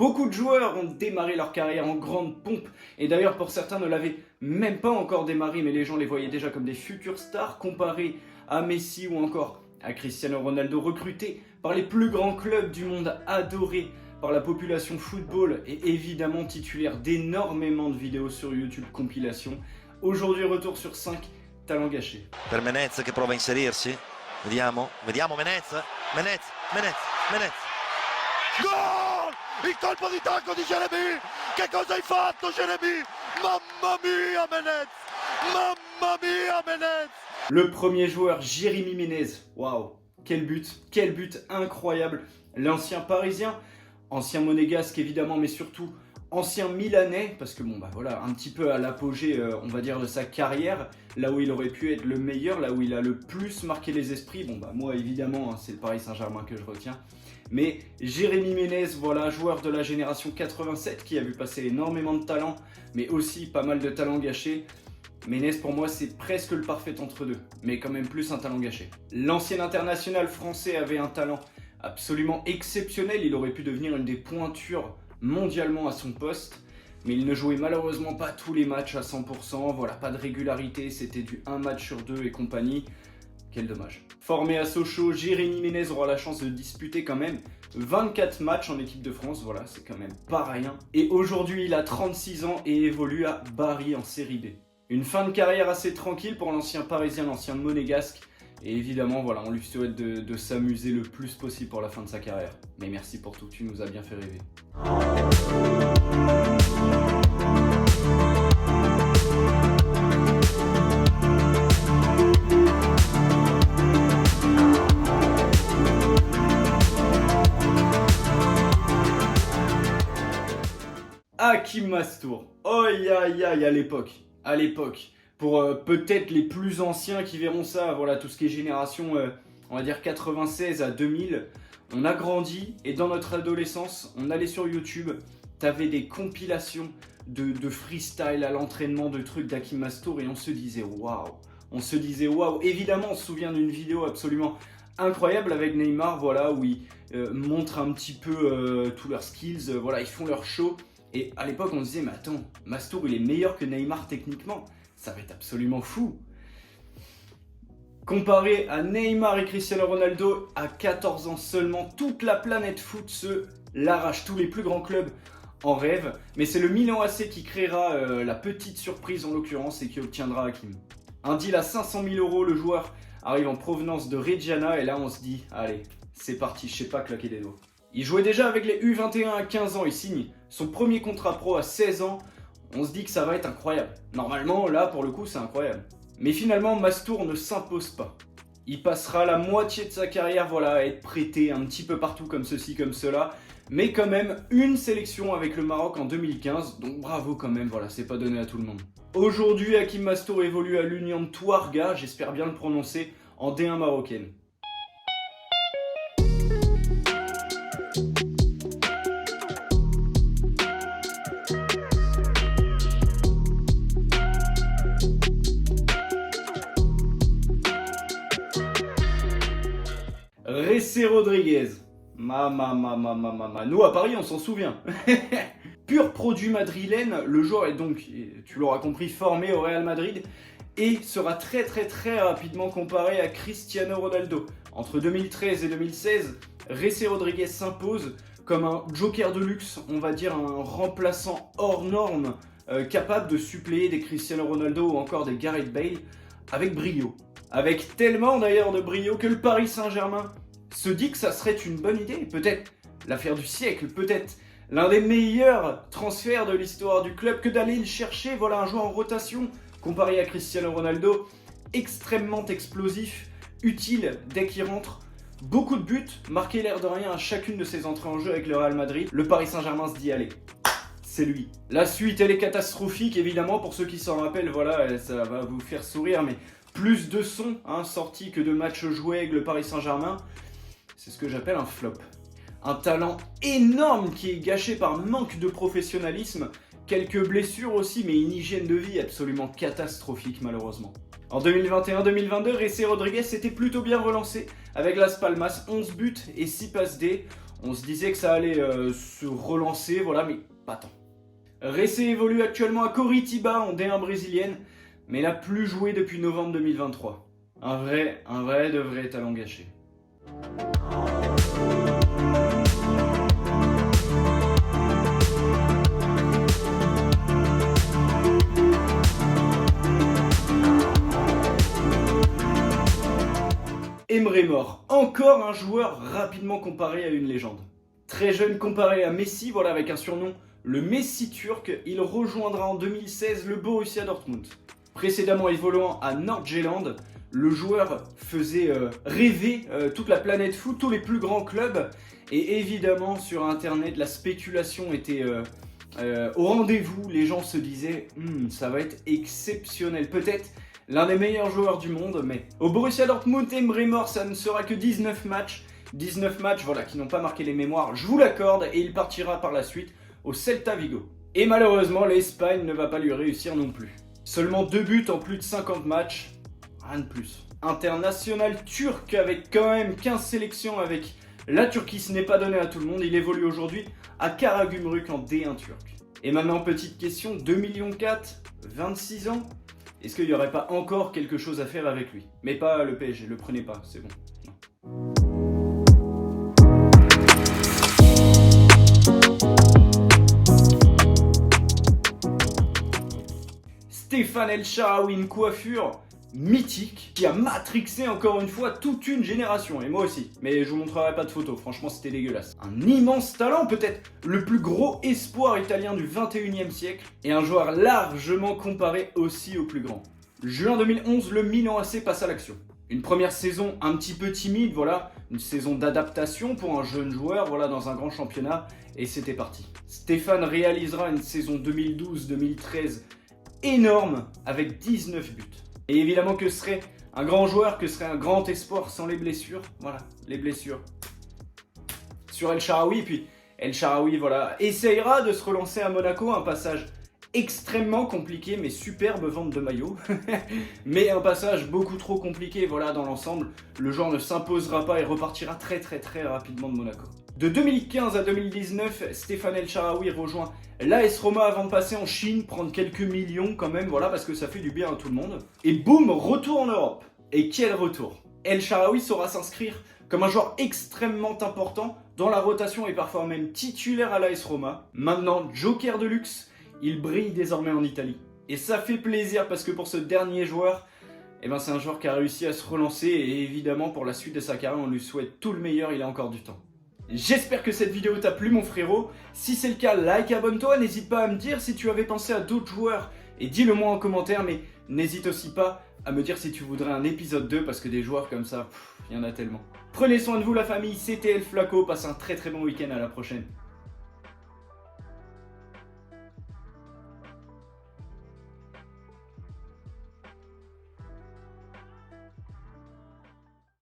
Beaucoup de joueurs ont démarré leur carrière en grande pompe, et d'ailleurs pour certains ne l'avaient même pas encore démarré, mais les gens les voyaient déjà comme des futures stars comparés à Messi ou encore à Cristiano Ronaldo, recrutés par les plus grands clubs du monde, adorés par la population football et évidemment titulaire d'énormément de vidéos sur YouTube compilation. Aujourd'hui, retour sur 5 talents gâchés. Per Menez che prova a inserirsi. Vediamo Menez. Menez. Gol! Il colpo di tacco di Jérémy! Che cosa hai fatto Jérémy? Mamma mia Menez! Mamma mia Menez! Le premier joueur, Jérémy Menez. Waouh, quel but incroyable. L'ancien parisien, ancien monégasque évidemment, mais surtout ancien milanais, parce que bon bah voilà, un petit peu à l'apogée on va dire de sa carrière, là où il aurait pu être le meilleur, là où il a le plus marqué les esprits. Bon bah moi évidemment c'est le Paris Saint-Germain que je retiens, mais Jérémy Menez, voilà, joueur de la génération 87 qui a vu passer énormément de talent, mais aussi pas mal de talents gâchés. Menez pour moi c'est presque le parfait entre deux, mais quand même plus un talent gâché. L'ancien international français avait un talent absolument exceptionnel, il aurait pu devenir une des pointures mondialement à son poste, mais il ne jouait malheureusement pas tous les matchs à 100%, voilà, pas de régularité, c'était du 1 match sur 2 et compagnie. Quel dommage. Formé à Sochaux, Jérémy Menez aura la chance de disputer quand même 24 matchs en équipe de France, voilà, c'est quand même pas rien. Et aujourd'hui, il a 36 ans et évolue à Bari en Série B. Une fin de carrière assez tranquille pour l'ancien parisien, l'ancien monégasque. Et évidemment, voilà, on lui souhaite de s'amuser le plus possible pour la fin de sa carrière. Mais merci pour tout, tu nous as bien fait rêver. Hakim Mastour. Oh aïe à l'époque. À l'époque. Pour peut-être les plus anciens qui verront ça, voilà, tout ce qui est génération, on va dire 96 à 2000, on a grandi et dans notre adolescence, on allait sur YouTube, t'avais des compilations de freestyle à l'entraînement, de trucs d'Hakim Mastour et on se disait waouh. On se disait waouh. Évidemment, on se souvient d'une vidéo absolument incroyable avec Neymar, voilà, où ils montrent un petit peu tous leurs skills, voilà, ils font leur show. Et à l'époque, on se disait, mais attends, Mastour, il est meilleur que Neymar techniquement. Ça va être absolument fou. Comparé à Neymar et Cristiano Ronaldo, à 14 ans seulement, toute la planète foot se l'arrache. Tous les plus grands clubs en rêvent. Mais c'est le Milan AC qui créera la petite surprise en l'occurrence et qui obtiendra Hakim. Un deal à 500 000 €, le joueur arrive en provenance de Reggiana. Et là, on se dit, allez, c'est parti, je sais pas claquer des doigts. Il jouait déjà avec les U21 à 15 ans, il signe son premier contrat pro à 16 ans. On se dit que ça va être incroyable. Normalement, là, pour le coup, c'est incroyable. Mais finalement, Mastour ne s'impose pas. Il passera la moitié de sa carrière, voilà, à être prêté un petit peu partout comme ceci, comme cela. Mais quand même, une sélection avec le Maroc en 2015. Donc bravo quand même, voilà, c'est pas donné à tout le monde. Aujourd'hui, Hakim Mastour évolue à l'Union de Touarga, j'espère bien le prononcer, en D1 marocaine. Jessé Rodriguez. Nous à Paris on s'en souvient. Pur produit madrilène, le joueur est donc, tu l'auras compris, formé au Real Madrid et sera très rapidement comparé à Cristiano Ronaldo. Entre 2013 et 2016, Jessé Rodriguez s'impose comme un joker de luxe, on va dire un remplaçant hors norme, capable de suppléer des Cristiano Ronaldo ou encore des Gareth Bale avec brio. Avec tellement d'ailleurs de brio que le Paris Saint-Germain se dit que ça serait une bonne idée, peut-être l'affaire du siècle, peut-être l'un des meilleurs transferts de l'histoire du club que d'aller le chercher, voilà un joueur en rotation comparé à Cristiano Ronaldo, extrêmement explosif, utile dès qu'il rentre, beaucoup de buts, marqué l'air de rien à chacune de ses entrées en jeu avec le Real Madrid. Le Paris Saint-Germain se dit allez, c'est lui. La suite elle est catastrophique évidemment, pour ceux qui s'en rappellent, voilà, ça va vous faire sourire, mais plus de sons sortis que de matchs joués avec le Paris Saint-Germain. C'est ce que j'appelle un flop. Un talent énorme qui est gâché par manque de professionnalisme, quelques blessures aussi, mais une hygiène de vie absolument catastrophique malheureusement. En 2021-2022, Jessé Rodriguez s'était plutôt bien relancé avec Las Palmas, 11 buts et 6 passes D. On se disait que ça allait se relancer, voilà, mais pas tant. Ressé évolue actuellement à Coritiba en D1 brésilienne, mais n'a plus joué depuis novembre 2023. Un vrai de vrai talent gâché. Emre Mor, encore un joueur rapidement comparé à une légende. Très jeune comparé à Messi, voilà, avec un surnom, le Messi turc, il rejoindra en 2016 le Borussia Dortmund. Précédemment évoluant à Nordjylland, le joueur faisait rêver toute la planète foot, tous les plus grands clubs, et évidemment sur internet la spéculation était au rendez-vous. Les gens se disaient ça va être exceptionnel, peut-être l'un des meilleurs joueurs du monde, mais au Borussia Dortmund, Emre Mor, ça ne sera que 19 matchs, voilà, qui n'ont pas marqué les mémoires, je vous l'accorde, et il partira par la suite au Celta Vigo. Et malheureusement, l'Espagne ne va pas lui réussir non plus. Seulement 2 buts en plus de 50 matchs, rien de plus. International turc avec quand même 15 sélections avec la Turquie, ce n'est pas donné à tout le monde, il évolue aujourd'hui à Karagümrük en D1 turc. Et maintenant, petite question, 2,4 millions, 26 ans, est-ce qu'il n'y aurait pas encore quelque chose à faire avec lui? Mais pas le PSG, le prenez pas, c'est bon. Non. Stéphane El Shaarawy, une coiffure mythique qui a matrixé encore une fois toute une génération, et moi aussi, mais je vous montrerai pas de photos, franchement c'était dégueulasse. Un immense talent, peut-être le plus gros espoir italien du 21e siècle, et un joueur largement comparé aussi au plus grand. Juin 2011, le Milan AC passe à l'action. Une première saison un petit peu timide, voilà, une saison d'adaptation pour un jeune joueur, voilà, dans un grand championnat, et c'était parti. Stéphane réalisera une saison 2012-2013 énorme avec 19 buts. Et évidemment que ce serait un grand joueur, que ce serait un grand espoir sans les blessures. Voilà, les blessures. Sur El Shaarawy, puis El Shaarawy, voilà, essayera de se relancer à Monaco, un passage extrêmement compliqué, mais superbe vente de maillot. Mais un passage beaucoup trop compliqué, voilà, dans l'ensemble. Le joueur ne s'imposera pas et repartira très rapidement de Monaco. De 2015 à 2019, Stéphane El Shaarawy rejoint l'AS Roma avant de passer en Chine, prendre quelques millions quand même, voilà, parce que ça fait du bien à tout le monde. Et boum, retour en Europe. Et quel retour! El Shaarawy saura s'inscrire comme un joueur extrêmement important dans la rotation et parfois même titulaire à l'AS Roma. Maintenant, joker de luxe, il brille désormais en Italie. Et ça fait plaisir parce que pour ce dernier joueur, eh ben c'est un joueur qui a réussi à se relancer et évidemment pour la suite de sa carrière, on lui souhaite tout le meilleur, il a encore du temps. J'espère que cette vidéo t'a plu mon frérot, si c'est le cas, like, abonne-toi, n'hésite pas à me dire si tu avais pensé à d'autres joueurs et dis-le moi en commentaire, mais n'hésite aussi pas à me dire si tu voudrais un épisode 2 parce que des joueurs comme ça, il y en a tellement. Prenez soin de vous la famille, c'était El Flaco, passe un très bon week-end, à la prochaine.